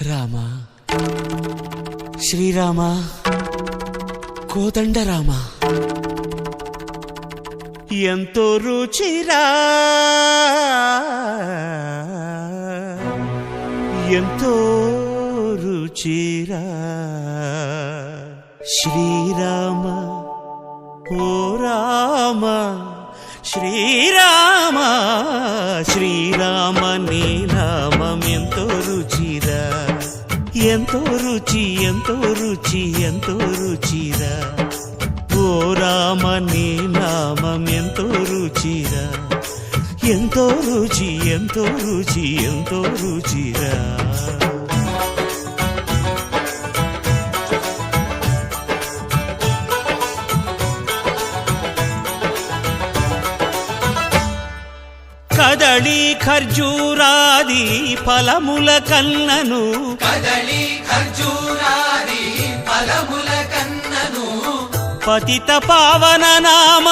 రామ శ్రీరామ కోదండ రామ ఎంతో రుచిరా ఎంతో రుచిరా శ్రీరామ ఓ రామ శ్రీరామ శ్రీరామ నీ నామం ఎంతో రుచిరా ఎంతో రుచి ఎంతో రుచి ఎంతో రుచిరా ఓ రామ నీ నామం ఎంతో రుచిరా ఎంతో రుచి ఎంతో రుచి ఎంతో రుచిరా కదళి ఖర్జూరాది ఫలముల కన్నను కదళి ఖర్జూరాది ఫలముల కన్నను పతిత పావన నామ